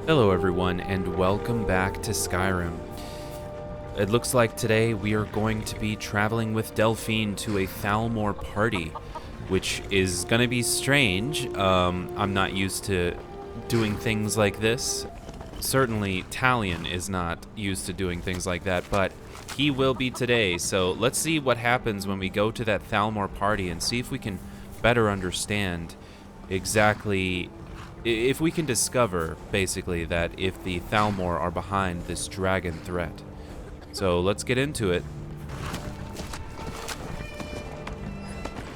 Hello everyone, and welcome back to Skyrim. It looks like today we are going to be traveling with Delphine to a Thalmor party, which is going to be strange. I'm not used to doing things like this. Certainly, Talion is not used to doing things like that, but he will be today. So let's see what happens when we go to that Thalmor party and see if we can better understand exactly, if we can discover, basically, that if the Thalmor are behind this dragon threat. So let's get into it.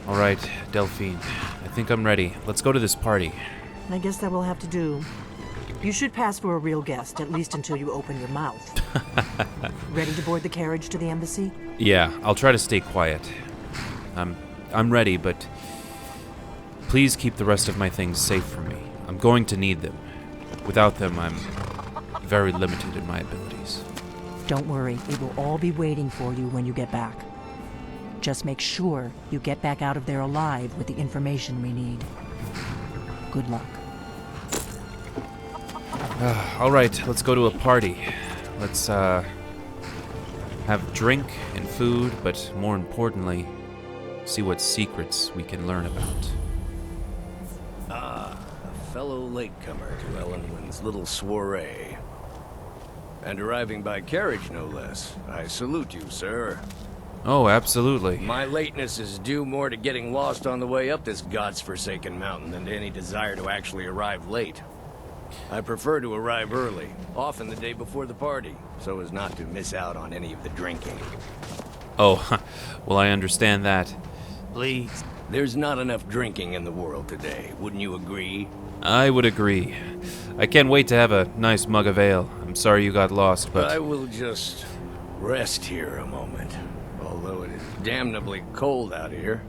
Alright, Delphine, I think I'm ready. Let's go to this party. I guess that will have to do. You should pass for a real guest, at least until you open your mouth. Ready to board the carriage to the embassy? Yeah, I'll try to stay quiet. I'm ready, but please keep the rest of my things safe from me. I'm going to need them. Without them, I'm very limited in my abilities. Don't worry, it will all be waiting for you when you get back. Just make sure you get back out of there alive with the information we need. Good luck. All right, let's go to a party. Let's have drink and food, but more importantly, see what secrets we can learn about. A fellow latecomer to Ellenwin's little soiree. And arriving by carriage, no less. I salute you, sir. Oh, absolutely. My lateness is due more to getting lost on the way up this god's-forsaken mountain than to any desire to actually arrive late. I prefer to arrive early, often the day before the party, so as not to miss out on any of the drinking. Oh, well, I understand that. Please. There's not enough drinking in the world today, wouldn't you agree? I would agree. I can't wait to have a nice mug of ale. I'm sorry you got lost, but... I will just rest here a moment. Although it is damnably cold out here,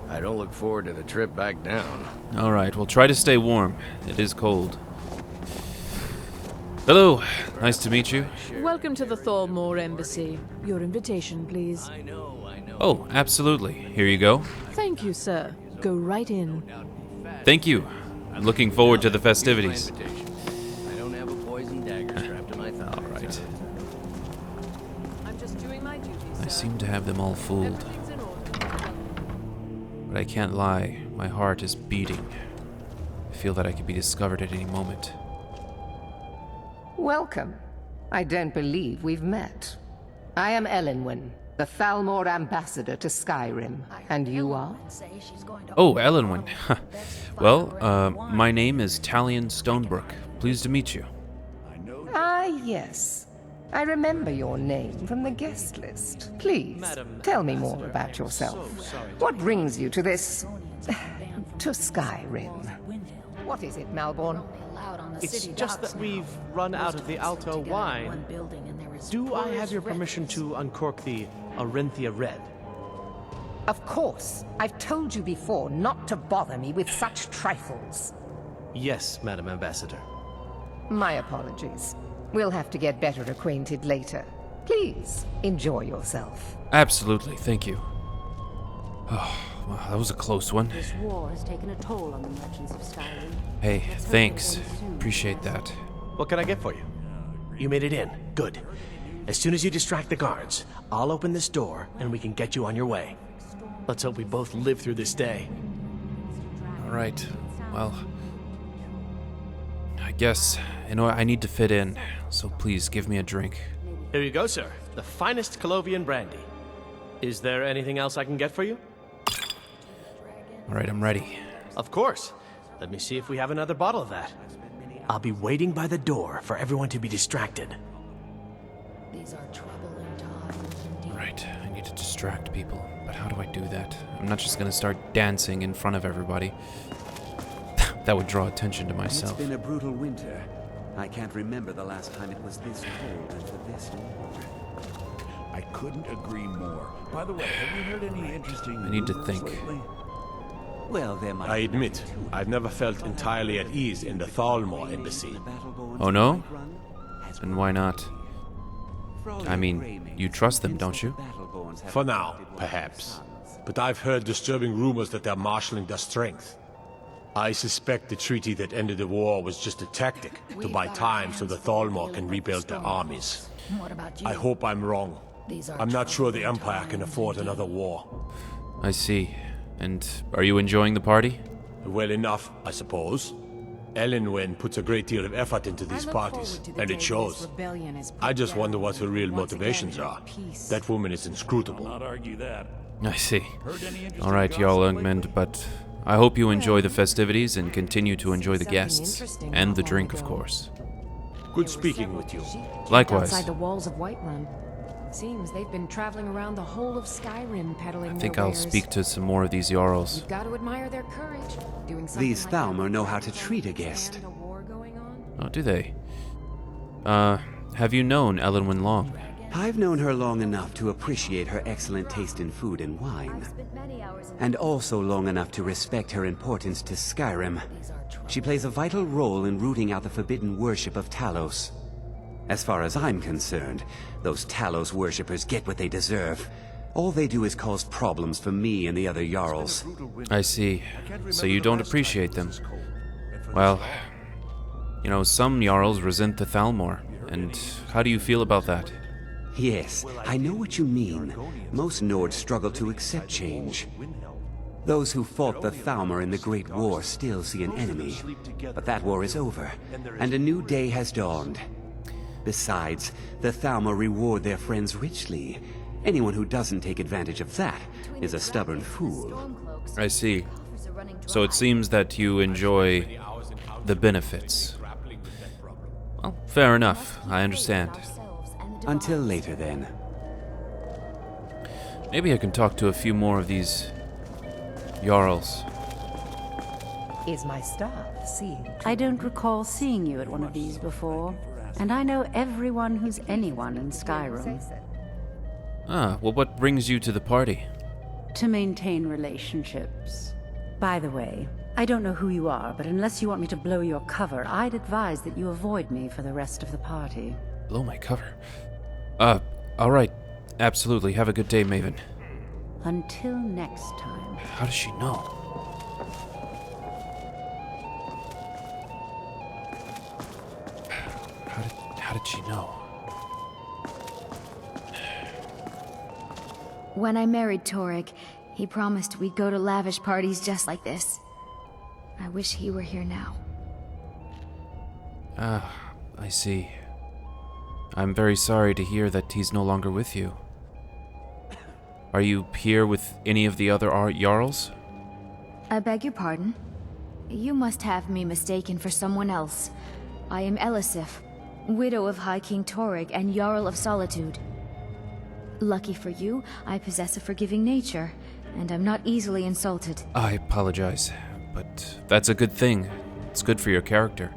I don't look forward to the trip back down. All right, well, try to stay warm. It is cold. Hello, nice to meet you. Welcome to the Thalmor Embassy. Your invitation, please. I know. Oh, absolutely. Here you go. Thank you, sir. Go right in. Thank you. I'm looking forward to the festivities. I don't have a poison dagger strapped to my thigh. All right. I'm just doing my duty, I seem to have them all fooled. Everything's in order. But I can't lie. My heart is beating. I feel that I could be discovered at any moment. Welcome. I don't believe we've met. I am Ellenwin, the Thalmor Ambassador to Skyrim. And you are? Oh, Ellenwin. Well, my name is Talion Stonebrook. Pleased to meet you. Ah, yes. I remember your name from the guest list. Please, tell me more about yourself. What brings you to this... to Skyrim? What is it, Malborn? It's just that we've run out of the Alto wine. Do I have your permission to uncork the Arinthia Red? Of course. I've told you before not to bother me with such trifles. Yes, Madam Ambassador. My apologies. We'll have to get better acquainted later. Please, enjoy yourself. Absolutely, thank you. Oh, well, that was a close one. This war has taken a toll on the merchants of Skyland. Hey, thanks. Appreciate that. What can I get for you? You made it in. Good. As soon as you distract the guards, I'll open this door and we can get you on your way. Let's hope we both live through this day. All right. Well, I guess, I need to fit in, so please give me a drink. Here you go, sir. The finest Colovian brandy. Is there anything else I can get for you? All right, I'm ready. Of course. Let me see if we have another bottle of that. I'll be waiting by the door for everyone to be distracted. These are troubling times indeed. All right, I need to distract people, but how do I do that? I'm not just gonna start dancing in front of everybody. That would draw attention to myself. It's been a brutal winter. I can't remember the last time it was this cold and for this long. I couldn't agree more. By the way, have you heard any interesting I need to rumors think. lately? Well, there might I admit, I've never felt entirely at ease in the Thalmor Embassy. Oh no? And why not? I mean, you trust them, don't you? For now, perhaps. But I've heard disturbing rumors that they're marshalling their strength. I suspect the treaty that ended the war was just a tactic to buy time so the Thalmor can rebuild their armies. What about you? I hope I'm wrong. These are I'm not sure the troubling Empire can times afford indeed. another war. I see. And are you enjoying the party? Well enough, I suppose. Elenwen puts a great deal of effort into these parties, and it shows. I just wonder what her real motivations are. That woman is inscrutable. Not argue that. I see. Heard any interesting Alright, gossip y'all lately? Ungmund, but I hope you enjoy the festivities and continue to enjoy the guests. And the drink, of course. Good speaking with you. Likewise. Outside the walls of Whiterun. Seems they've been traveling around the whole of Skyrim peddling I think their I'll wares. speak to some more of these Jarls. You've got to admire their courage. Doing something These like that Thalmor know without how to treat a guest. a war going on. Oh, do they? Have you known Elenwen long? I've known her long enough to appreciate her excellent taste in food and wine, and also long enough to respect her importance to Skyrim. She plays a vital role in rooting out the forbidden worship of Talos. As far as I'm concerned, those Talos worshippers get what they deserve. All they do is cause problems for me and the other Jarls. I see. So you don't appreciate them. Well, you know, some Jarls resent the Thalmor. And how do you feel about that? Yes, I know what you mean. Most Nords struggle to accept change. Those who fought the Thalmor in the Great War still see an enemy. But that war is over, and a new day has dawned. Besides, the Thalmor reward their friends richly. Anyone who doesn't take advantage of that is a stubborn fool. I see. So it seems that you enjoy the benefits. Well, fair enough. I understand. Until later, then. Maybe I can talk to a few more of these Jarls. Is my staff seeing? I don't recall seeing you at one of these before, and I know everyone who's anyone in Skyrim. Ah, well, what brings you to the party? To maintain relationships. By the way, I don't know who you are, but unless you want me to blow your cover, I'd advise that you avoid me for the rest of the party. Blow my cover. Alright. Absolutely. Have a good day, Maven. Until next time. How does she know? How did she know? When I married Torek, he promised we'd go to lavish parties just like this. I wish he were here now. Ah, I see. I'm very sorry to hear that he's no longer with you. Are you here with any of the other Jarls? I beg your pardon? You must have me mistaken for someone else. I am Elisif, widow of High King Torek and Jarl of Solitude. Lucky for you, I possess a forgiving nature, and I'm not easily insulted. I apologize, but that's a good thing. It's good for your character.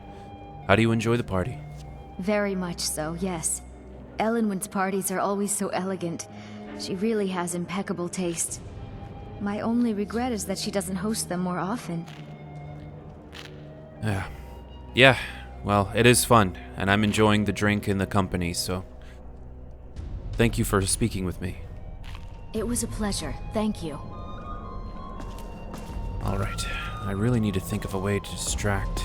How do you enjoy the party? Very much so, yes. Elenwen's parties are always so elegant. She really has impeccable taste. My only regret is that she doesn't host them more often. Yeah, well, it is fun, and I'm enjoying the drink and the company, so... Thank you for speaking with me. It was a pleasure, thank you. Alright, I really need to think of a way to distract.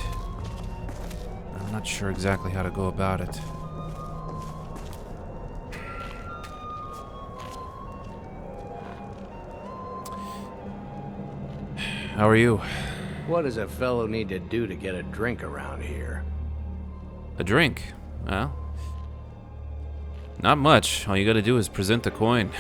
I'm not sure exactly how to go about it. How are you? What does a fellow need to do to get a drink around here? A drink? Well, not much. All you gotta do is present the coin.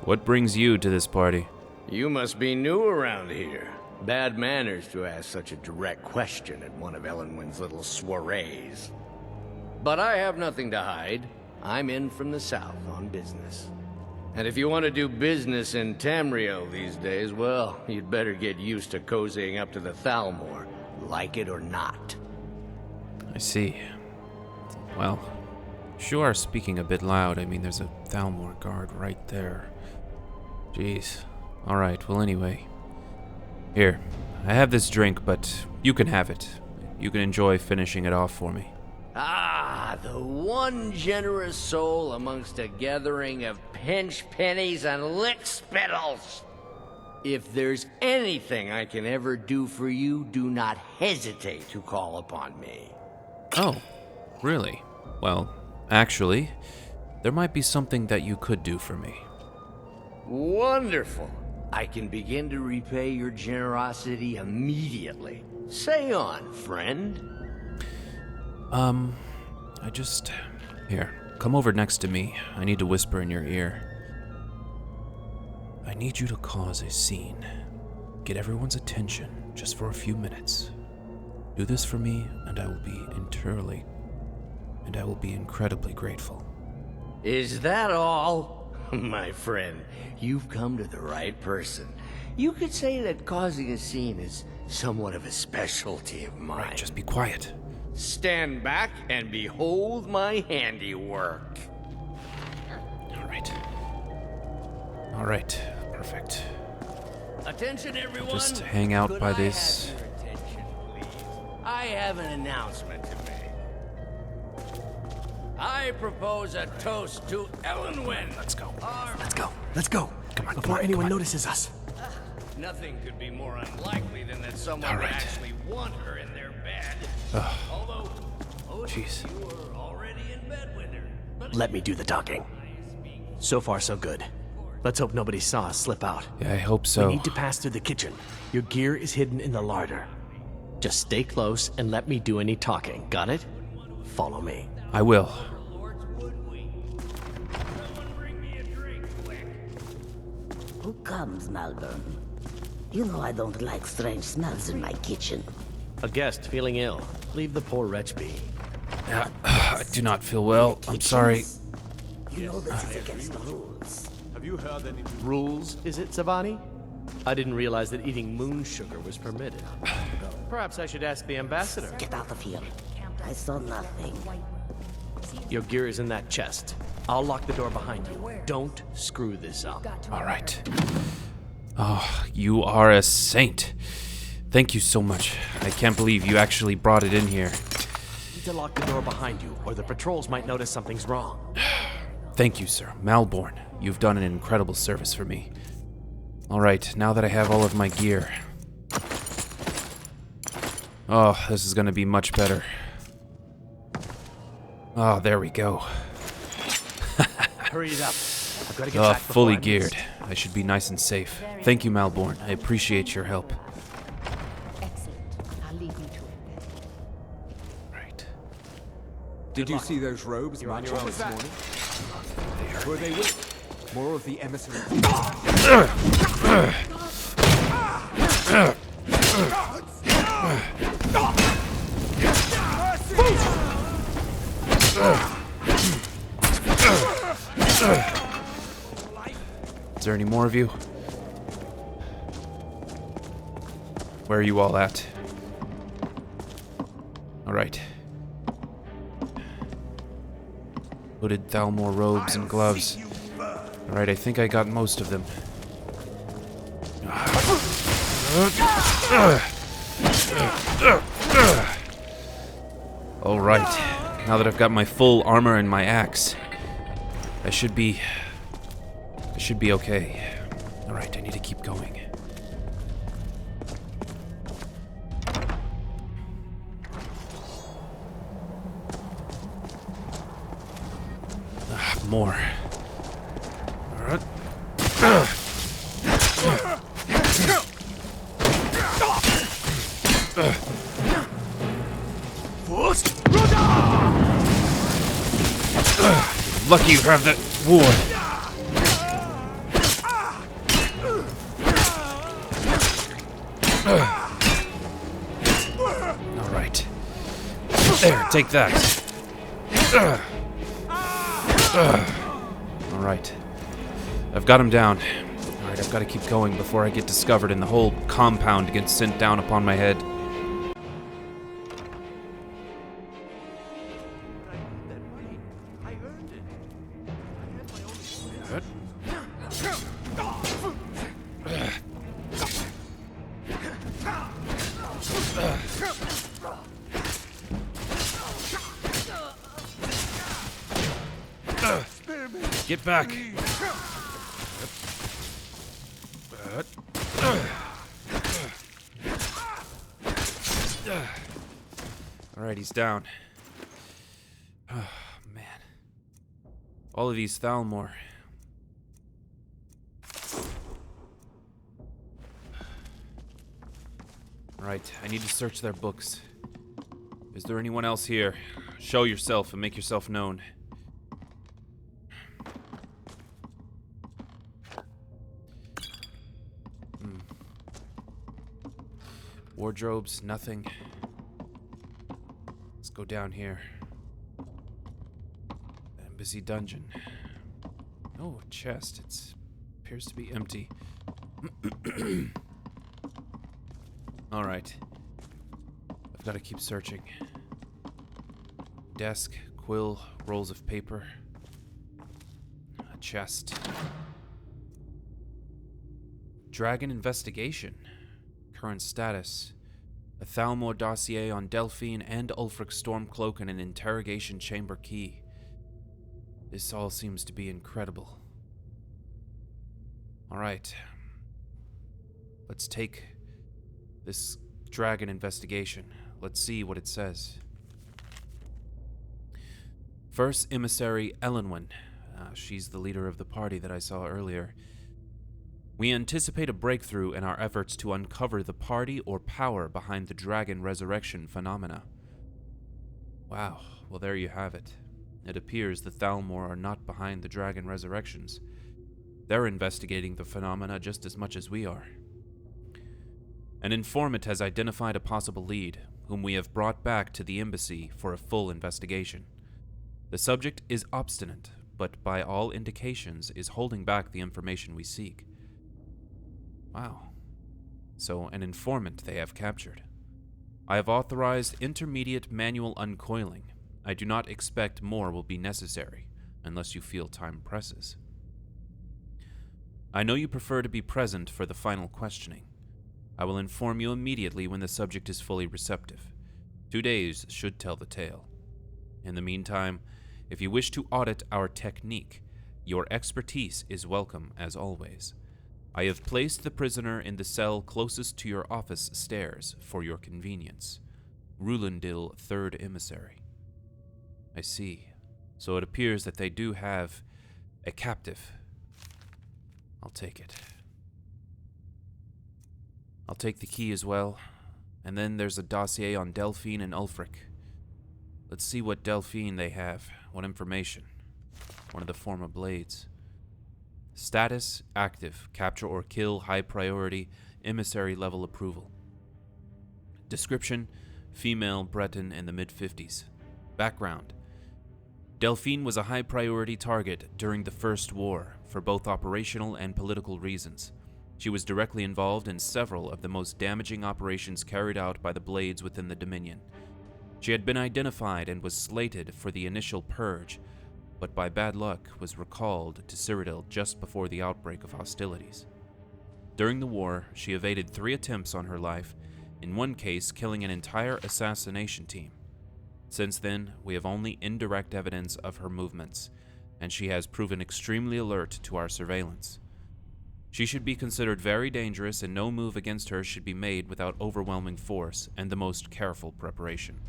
What brings you to this party? You must be new around here. Bad manners to ask such a direct question at one of Elenwen's little soirees. But I have nothing to hide. I'm in from the south on business. And if you want to do business in Tamriel these days, well, you'd better get used to cozying up to the Thalmor, like it or not. I see. Well, you are speaking a bit loud. I mean, there's a Thalmor guard right there. Jeez. Alright, well anyway. Here, I have this drink, but you can have it. You can enjoy finishing it off for me. Ah, the one generous soul amongst a gathering of pinch pennies and lick spittles. If there's anything I can ever do for you, do not hesitate to call upon me. Oh, really? Well, actually, there might be something that you could do for me. Wonderful. I can begin to repay your generosity immediately. Say on, friend. Here, come over next to me. I need to whisper in your ear. I need you to cause a scene. Get everyone's attention just for a few minutes. Do this for me, and I will be incredibly grateful. Is that all? My friend, you've come to the right person. You could say that causing a scene is somewhat of a specialty of mine. Right, just be quiet. Stand back and behold my handiwork. All right, perfect. Attention, everyone. Just hang out Could by I this. have your attention, please? I have an announcement to make. I propose a toast to Elenwen. Let's go. Let's go. Come on, Before anyone notices us. Nothing could be more unlikely than that someone would actually want her in their bed. Although, jeez. You were already in bed with her. But Let me do the talking. So far, so good. Let's hope nobody saw us slip out. Yeah, I hope so. We need to pass through the kitchen. Your gear is hidden in the larder. Just stay close and let me do any talking. Got it? Follow me. I will. Who comes, Malvern? You know I don't like strange smells in my kitchen. A guest feeling ill. Leave the poor wretch be. I do not feel well. I'm sorry. You know this is against the rules. Have you heard any rules, is it, Savani? I didn't realize that eating moon sugar was permitted. Perhaps I should ask the ambassador. Get out of here. I saw nothing. Your gear is in that chest. I'll lock the door behind you. Don't screw this up. All right. Oh, you are a saint. Thank you so much. I can't believe you actually brought it in here. Need to lock the door behind you, or the patrols might notice something's wrong. Thank you, sir. Malborn, you've done an incredible service for me. All right, now that I have all of my gear. Oh, this is gonna be much better. Oh, there we go. Hurry it up. I've got to get Oh, back before fully I geared. miss. I should be nice and safe. Thank you, Malborn. I appreciate your help. Excellent. I'll leave you to it then. Right. Did you see those robes marching this morning? Were they with more of the emissaries? Is there any more of you? Where are you all at? All right. Hooded Thalmor robes and gloves. All right, I think I got most of them. All right. Now that I've got my full armor and my axe, I should be okay. All right, I need to keep going. More. Lucky you have that wood. All right. There, take that. All right. I've got him down. All right, I've got to keep going before I get discovered and the whole compound gets sent down upon my head. Get back. Alright, he's down. Oh, man. All of these Thalmor. Right, I need to search their books. Is there anyone else here? Show yourself and make yourself known. Wardrobes, nothing. Let's go down here. Embassy dungeon. Oh, a chest. It appears to be empty. Alright. I've got to keep searching. Desk, quill, rolls of paper. A chest. Dragon investigation. Current status. A Thalmor dossier on Delphine and Ulfric Stormcloak and an interrogation chamber key. This all seems to be incredible. Alright. Let's take this dragon investigation. Let's see what it says. First emissary Elenwen. She's the leader of the party that I saw earlier. We anticipate a breakthrough in our efforts to uncover the party or power behind the dragon resurrection phenomena. Wow, well there you have it. It appears the Thalmor are not behind the dragon resurrections. They're investigating the phenomena just as much as we are. An informant has identified a possible lead, whom we have brought back to the embassy for a full investigation. The subject is obstinate, but by all indications is holding back the information we seek. Wow. So an informant they have captured. I have authorized intermediate manual uncoiling. I do not expect more will be necessary, unless you feel time presses. I know you prefer to be present for the final questioning. I will inform you immediately when the subject is fully receptive. 2 days should tell the tale. In the meantime, if you wish to audit our technique, your expertise is welcome as always. I have placed the prisoner in the cell closest to your office stairs for your convenience. Rulendil, 3rd Emissary. I see. So it appears that they do have a captive. I'll take it. I'll take the key as well. And then there's a dossier on Delphine and Ulfric. Let's see what Delphine they have. What information? One of the former blades. Status, active. Capture or kill, high priority. Emissary level approval. Description, female, Breton in the mid-50s. Background. Delphine was a high priority target during the First War for both operational and political reasons. She was directly involved in several of the most damaging operations carried out by the Blades within the Dominion. She had been identified and was slated for the initial purge, but by bad luck was recalled to Cyrodiil just before the outbreak of hostilities. During the war, she evaded 3 attempts on her life, in one case killing an entire assassination team. Since then, we have only indirect evidence of her movements, and she has proven extremely alert to our surveillance. She should be considered very dangerous, and no move against her should be made without overwhelming force and the most careful preparation.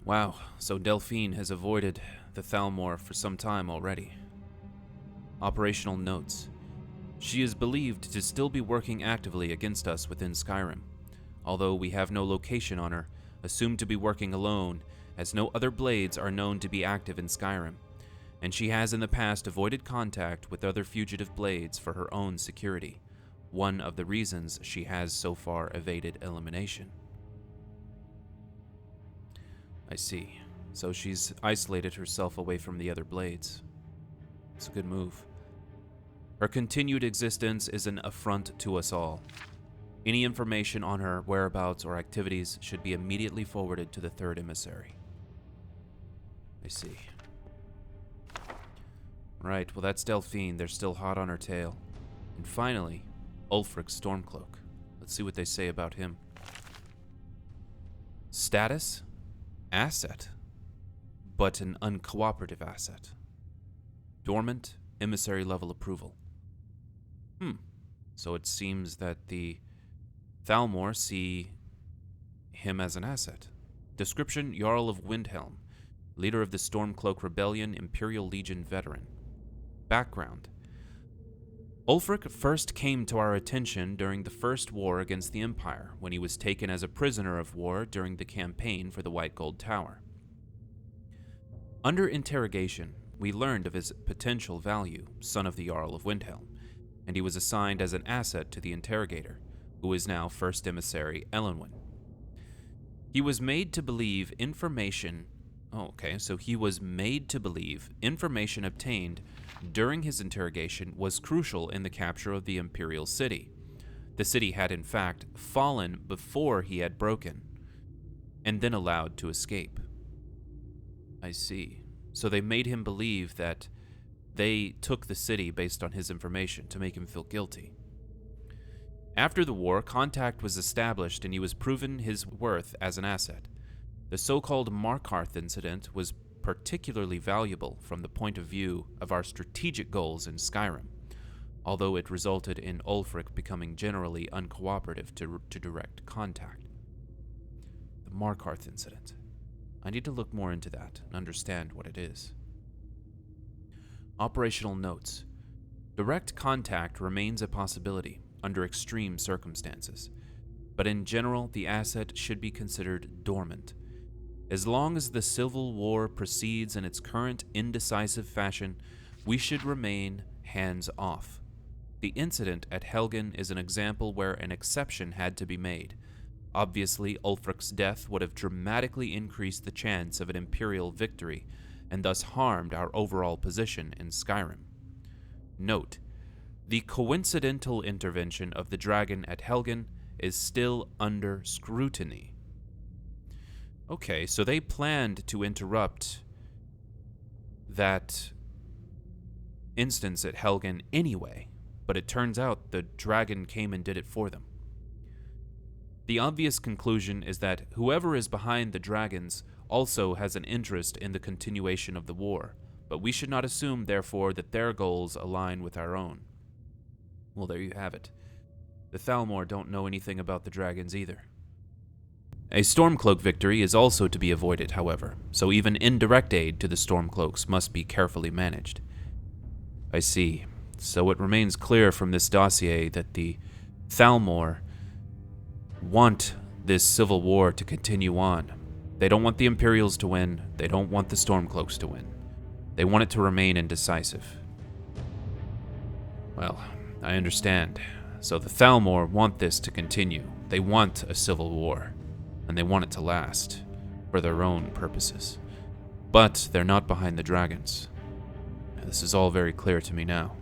Wow, so Delphine has avoided the Thalmor for some time already. Operational notes. She is believed to still be working actively against us within Skyrim, although we have no location on her, assumed to be working alone, as no other Blades are known to be active in Skyrim, and she has in the past avoided contact with other fugitive Blades for her own security, one of the reasons she has so far evaded elimination. I see. So she's isolated herself away from the other Blades. It's a good move. Her continued existence is an affront to us all. Any information on her whereabouts or activities should be immediately forwarded to the 3rd Emissary. I see. Right, well that's Delphine. They're still hot on her tail. And finally, Ulfric Stormcloak. Let's see what they say about him. Status? Asset. But an uncooperative asset. Dormant, emissary level approval. So it seems that the Thalmor see him as an asset. Description: Jarl of Windhelm, leader of the Stormcloak Rebellion, Imperial Legion veteran. Background: Ulfric first came to our attention during the First War against the Empire, when he was taken as a prisoner of war during the campaign for the White Gold Tower. Under interrogation, we learned of his potential value, son of the Jarl of Windhelm, and he was assigned as an asset to the interrogator, who is now First Emissary Elenwen. He was made to believe information obtained during his interrogation was crucial in the capture of the Imperial City. The city had in fact fallen before he had broken, and then allowed to escape. I see. So they made him believe that they took the city based on his information to make him feel guilty. After the war, contact was established and he was proven his worth as an asset. The so-called Markarth incident was particularly valuable from the point of view of our strategic goals in Skyrim, although it resulted in Ulfric becoming generally uncooperative to direct contact. The Markarth incident. I need to look more into that and understand what it is. Operational notes. Direct contact remains a possibility under extreme circumstances, but in general the asset should be considered dormant. As long as the Civil War proceeds in its current indecisive fashion, we should remain hands-off. The incident at Helgen is an example where an exception had to be made. Obviously, Ulfric's death would have dramatically increased the chance of an Imperial victory, and thus harmed our overall position in Skyrim. Note: the coincidental intervention of the dragon at Helgen is still under scrutiny. Okay, so they planned to interrupt that instance at Helgen anyway, but it turns out the dragon came and did it for them. The obvious conclusion is that whoever is behind the dragons also has an interest in the continuation of the war, but we should not assume, therefore, that their goals align with our own. Well, there you have it. The Thalmor don't know anything about the dragons either. A Stormcloak victory is also to be avoided, however, so even indirect aid to the Stormcloaks must be carefully managed. I see. So it remains clear from this dossier that the Thalmor want this civil war to continue on. They don't want the Imperials to win. They don't want the Stormcloaks to win. They want it to remain indecisive. Well, I understand. So the Thalmor want this to continue. They want a civil war, and they want it to last, for their own purposes. But they're not behind the dragons. This is all very clear to me now.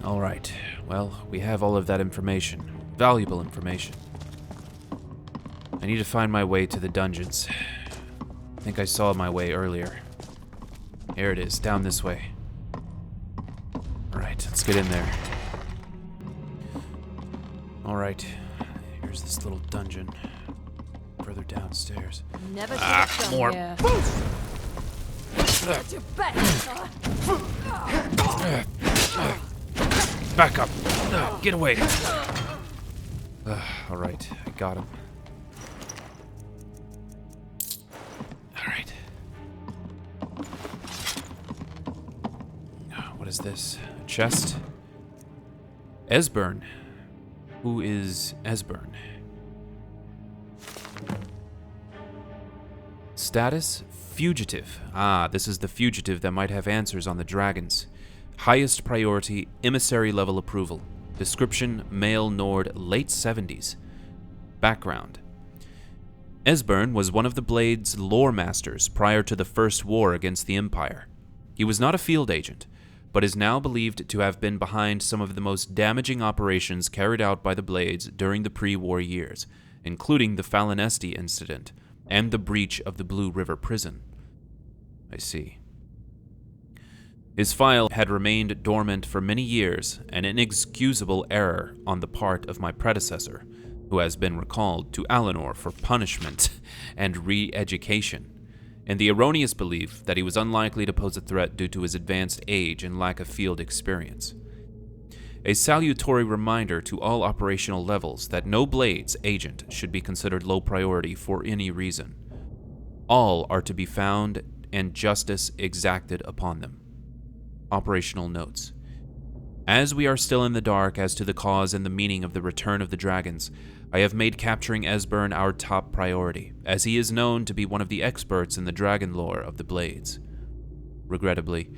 Alright, well, we have all of that information. Valuable information. I need to find my way to the dungeons. I think I saw my way earlier. Here it is, down this way. Alright, let's get in there. Alright, here's this little dungeon. Further downstairs. Never more. Here. Back up. Get away. Alright, I got him. Alright. What is this? A chest? Esbern. Who is Esbern? Status? Fugitive. Ah, this is the fugitive that might have answers on the dragons. Highest priority, emissary level approval. Description: male Nord, late 70s. Background: Esbern was one of the Blade's lore masters prior to the First War against the Empire. He was not a field agent, but is now believed to have been behind some of the most damaging operations carried out by the Blades during the pre-war years, including the Falinesti incident and the breach of the Blue River prison. I see. His file had remained dormant for many years, an inexcusable error on the part of my predecessor, who has been recalled to Alinor for punishment and re-education. and the erroneous belief that he was unlikely to pose a threat due to his advanced age and lack of field experience. A salutary reminder to all operational levels that no Blades agent should be considered low priority for any reason. All are to be found and justice exacted upon them. Operational notes. As we are still in the dark as to the cause and the meaning of the return of the dragons, I have made capturing Esbern our top priority, as he is known to be one of the experts in the dragon lore of the Blades. Regrettably,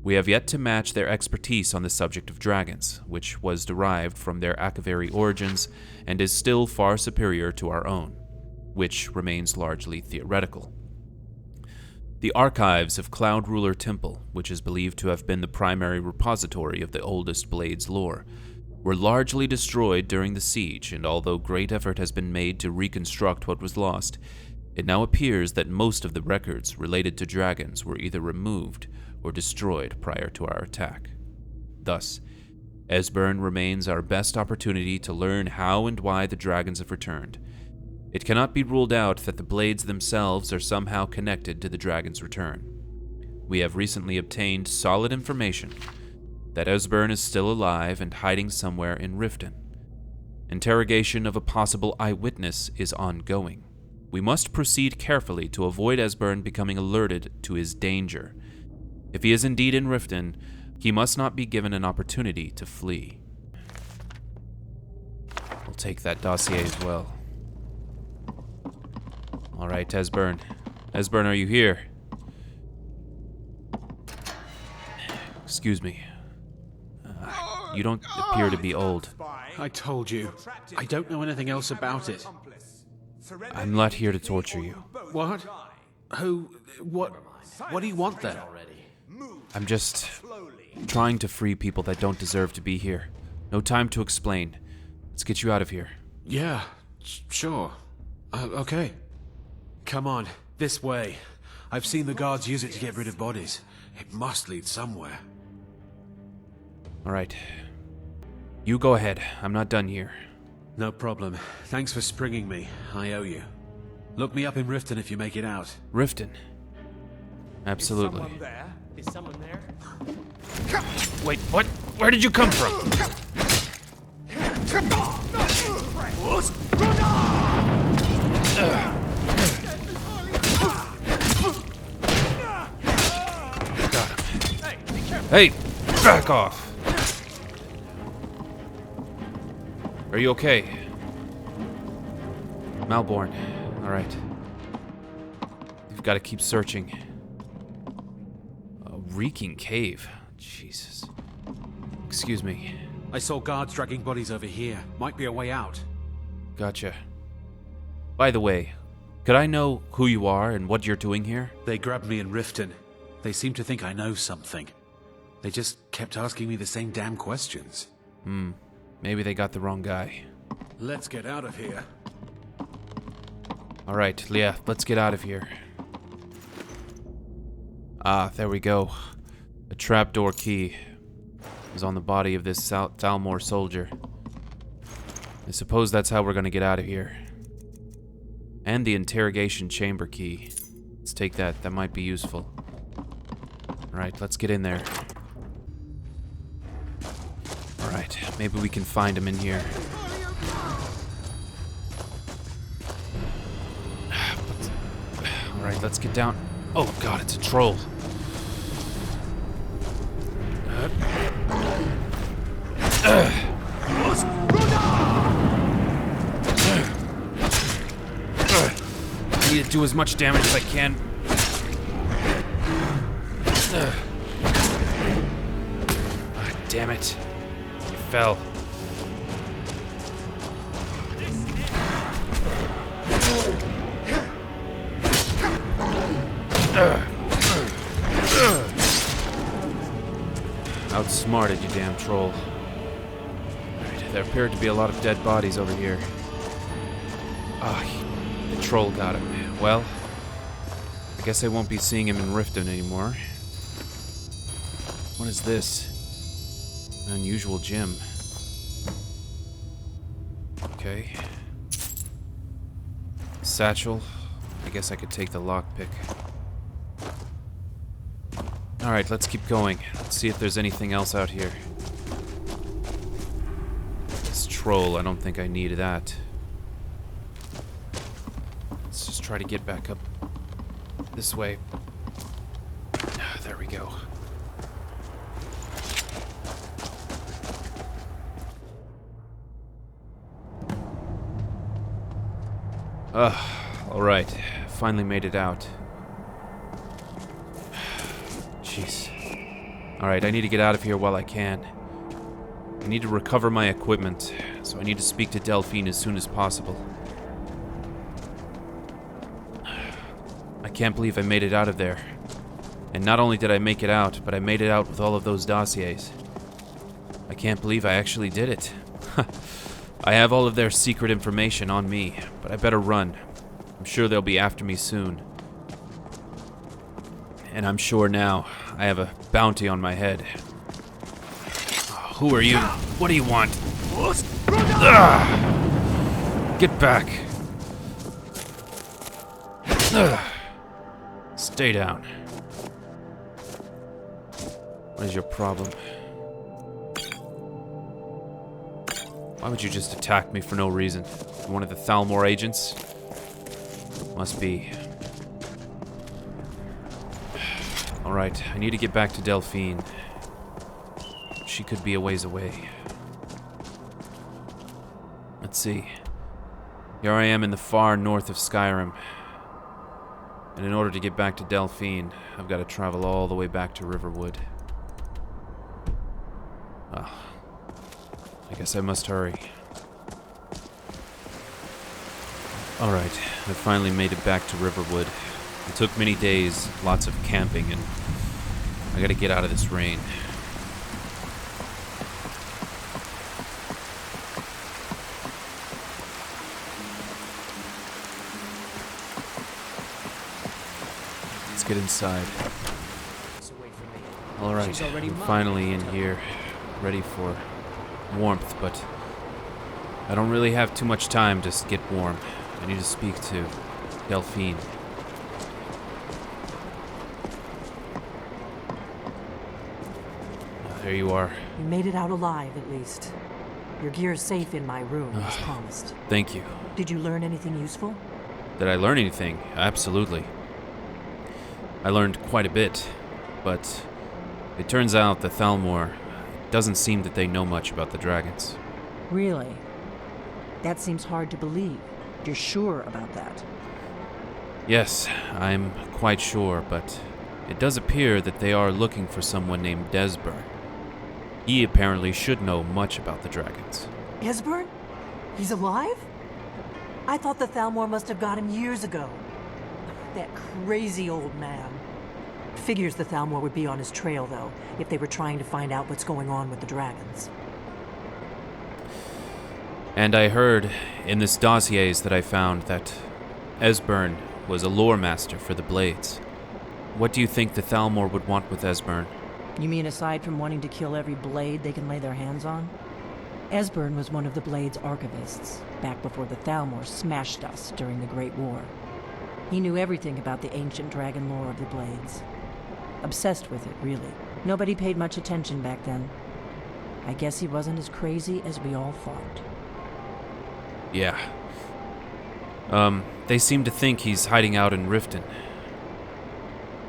we have yet to match their expertise on the subject of dragons, which was derived from their Akaveri origins and is still far superior to our own, which remains largely theoretical. The archives of Cloud Ruler Temple, which is believed to have been the primary repository of the oldest Blades lore, were largely destroyed during the siege, and although great effort has been made to reconstruct what was lost, it now appears that most of the records related to dragons were either removed or destroyed prior to our attack. Thus, Esbern remains our best opportunity to learn how and why the dragons have returned. It cannot be ruled out that the Blades themselves are somehow connected to the dragons' return. We have recently obtained solid information that Esbern is still alive and hiding somewhere in Riften. Interrogation of a possible eyewitness is ongoing. We must proceed carefully to avoid Esbern becoming alerted to his danger. If he is indeed in Riften, he must not be given an opportunity to flee. We'll take that dossier as well. All right, Esbern. Esbern, are you here? Excuse me. You don't appear to be old. I told you. I don't know anything else about it. I'm not here to torture you. What? Who? What? What do you want then? I'm just trying to free people that don't deserve to be here. No time to explain. Let's get you out of here. Yeah, sure. Okay. Come on, this way. I've seen the guards use it to get rid of bodies. It must lead somewhere. All right. You go ahead. I'm not done here. No problem. Thanks for springing me. I owe you. Look me up in Riften if you make it out. Riften? Absolutely. Is someone there? Is someone there? Wait, what? Where did you come from? Got him. Hey, back off. Are you okay? Malborn. All right. You've got to keep searching. A reeking cave. Jesus. Excuse me. I saw guards dragging bodies over here. Might be a way out. Gotcha. By the way, could I know who you are and what you're doing here? They grabbed me in Riften. They seem to think I know something. They just kept asking me the same damn questions. Maybe they got the wrong guy. Let's get out of here. All right, Leah, let's get out of here. Ah, there we go. A trapdoor key is on the body of this Thalmor soldier. I suppose that's how we're gonna get out of here. And the interrogation chamber key. Let's take that. That might be useful. All right, let's get in there. All right, maybe we can find him in here. All right, let's get down. Oh God, it's a troll. I need to do as much damage as I can. Damn it. He fell. Outsmarted, you damn troll. Alright, there appeared to be a lot of dead bodies over here. The troll got him. Well, I guess I won't be seeing him in Riften anymore. What is this? An unusual gem. Okay. Satchel. I guess I could take the lockpick. Alright, let's keep going. Let's see if there's anything else out here. This troll, I don't think I need that. Let's just try to get back up this way. There we go. Alright. Finally made it out. Jeez. Alright, I need to get out of here while I can. I need to recover my equipment, so I need to speak to Delphine as soon as possible. I can't believe I made it out of there. And not only did I make it out, but I made it out with all of those dossiers. I can't believe I actually did it. I have all of their secret information on me, but I better run. I'm sure they'll be after me soon. And I'm sure now I have a bounty on my head. Oh, who are you? What do you want? Get back. Stay down. What is your problem? Why would you just attack me for no reason? One of the Thalmor agents? Must be. Alright, I need to get back to Delphine. She could be a ways away. Let's see. Here I am in the far north of Skyrim. And in order to get back to Delphine, I've got to travel all the way back to Riverwood. Oh, I guess I must hurry. Alright, I finally made it back to Riverwood. It took many days, lots of camping, and I gotta get out of this rain. Let's get inside. Alright, I'm finally in here, ready for warmth, but I don't really have too much time to get warm. I need to speak to Delphine. There you are. You made it out alive, at least. Your gear's safe in my room, as promised. Thank you. Did you learn anything useful? Did I learn anything? Absolutely. I learned quite a bit, but it turns out the Thalmor doesn't seem that they know much about the dragons. Really? That seems hard to believe. You're sure about that? Yes, I'm quite sure, but it does appear that they are looking for someone named Esbern. He apparently should know much about the dragons. Esbern? He's alive? I thought the Thalmor must have got him years ago. That crazy old man. Figures the Thalmor would be on his trail, though, if they were trying to find out what's going on with the dragons. And I heard in this dossiers that I found that Esbern was a lore master for the blades. What do you think the Thalmor would want with Esbern? You mean aside from wanting to kill every blade they can lay their hands on? Esbern was one of the Blade's archivists, back before the Thalmor smashed us during the Great War. He knew everything about the ancient dragon lore of the Blades. Obsessed with it, really. Nobody paid much attention back then. I guess he wasn't as crazy as we all thought. Yeah. They seem to think he's hiding out in Riften.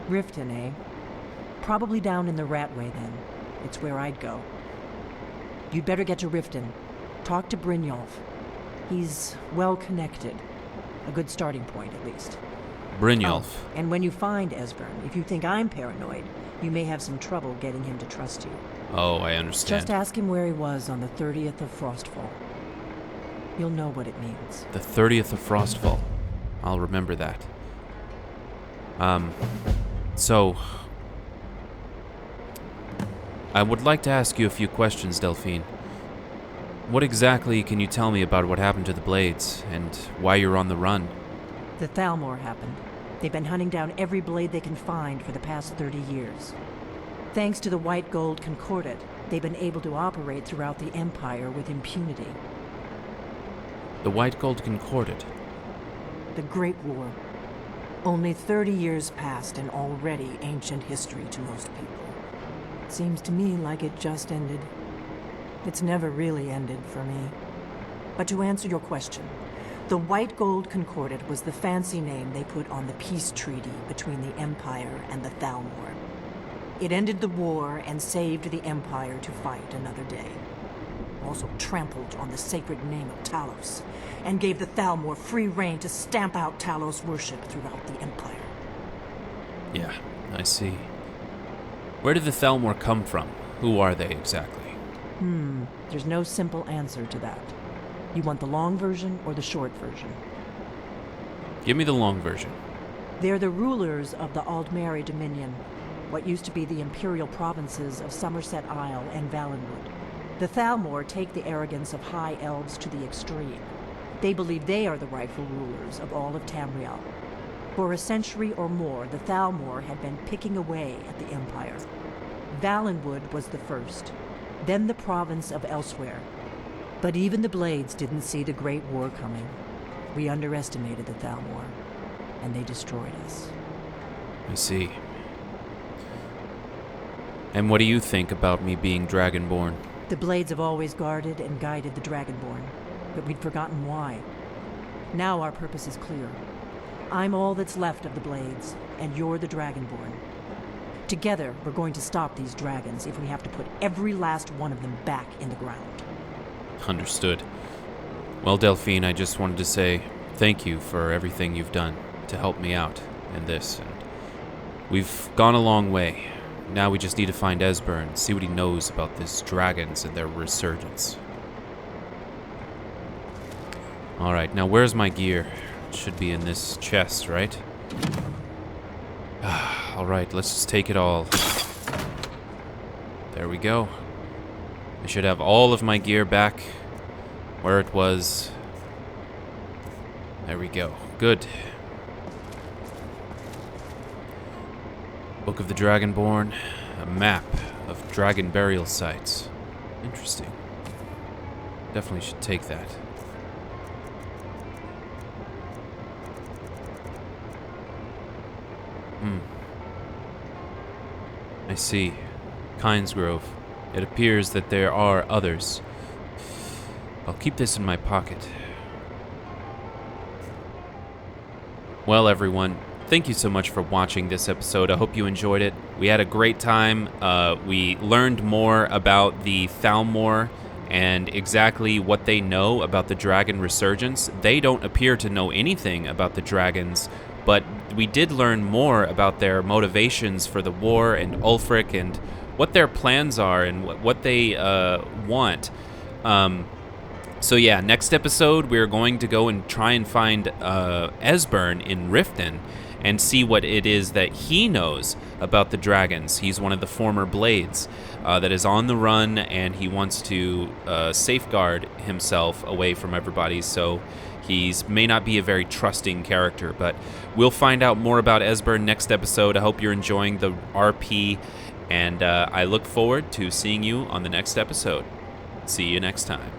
Riften, eh? Probably down in the Ratway, then. It's where I'd go. You'd better get to Riften. Talk to Brynjolf. He's well-connected. A good starting point, at least. Brynjolf. Oh, and when you find Esbern, if you think I'm paranoid, you may have some trouble getting him to trust you. Oh, I understand. Just ask him where he was on the 30th of Frostfall. You'll know what it means. The 30th of Frostfall. I'll remember that. So... I would like to ask you a few questions, Delphine. What exactly can you tell me about what happened to the Blades, and why you're on the run? The Thalmor happened. They've been hunting down every blade they can find for the past 30 years. Thanks to the White Gold Concordat, they've been able to operate throughout the Empire with impunity. The White Gold Concordat? The Great War. Only 30 years passed and already ancient history to most people. Seems to me like it just ended. It's never really ended for me. But to answer your question, the White Gold Concordat was the fancy name they put on the peace treaty between the Empire and the Thalmor. It ended the war and saved the Empire to fight another day. Also trampled on the sacred name of Talos, and gave the Thalmor free rein to stamp out Talos worship throughout the Empire. Yeah, I see. Where did the Thalmor come from? Who are they exactly? There's no simple answer to that. You want the long version or the short version? Give me the long version. They're the rulers of the Aldmeri Dominion, what used to be the imperial provinces of Somerset Isle and Valenwood. The Thalmor take the arrogance of high elves to the extreme. They believe they are the rightful rulers of all of Tamriel. For a century or more, the Thalmor had been picking away at the Empire. Valenwood was the first, then the province of Elsewhere. But even the Blades didn't see the Great War coming. We underestimated the Thalmor, and they destroyed us. I see. And what do you think about me being Dragonborn? The Blades have always guarded and guided the Dragonborn, but we'd forgotten why. Now our purpose is clear. I'm all that's left of the Blades, and you're the Dragonborn. Together, we're going to stop these dragons if we have to put every last one of them back in the ground. Understood. Well, Delphine, I just wanted to say thank you for everything you've done to help me out in this. And we've gone a long way. Now we just need to find Esbern, see what he knows about these dragons and their resurgence. Alright, now where's my gear? It should be in this chest, right? Alright, let's just take it all. There we go. I should have all of my gear back where it was. There we go. Good. Book of the Dragonborn. A map of dragon burial sites. Interesting. Definitely should take that. I see. Kinesgrove. It appears that there are others. I'll keep this in my pocket. Well, everyone, thank you so much for watching this episode. I hope you enjoyed it. We had a great time. We learned more about the Thalmor and exactly what they know about the dragon resurgence. They don't appear to know anything about the dragons, but we did learn more about their motivations for the war and Ulfric and what their plans are and what they want. So yeah, next episode we're going to go and try and find Esbern in Riften and see what it is that he knows about the dragons. He's one of the former Blades that is on the run, and he wants to safeguard himself away from everybody, so he may not be a very trusting character, but we'll find out more about Esbern next episode. I hope you're enjoying the RP, and I look forward to seeing you on the next episode. See you next time.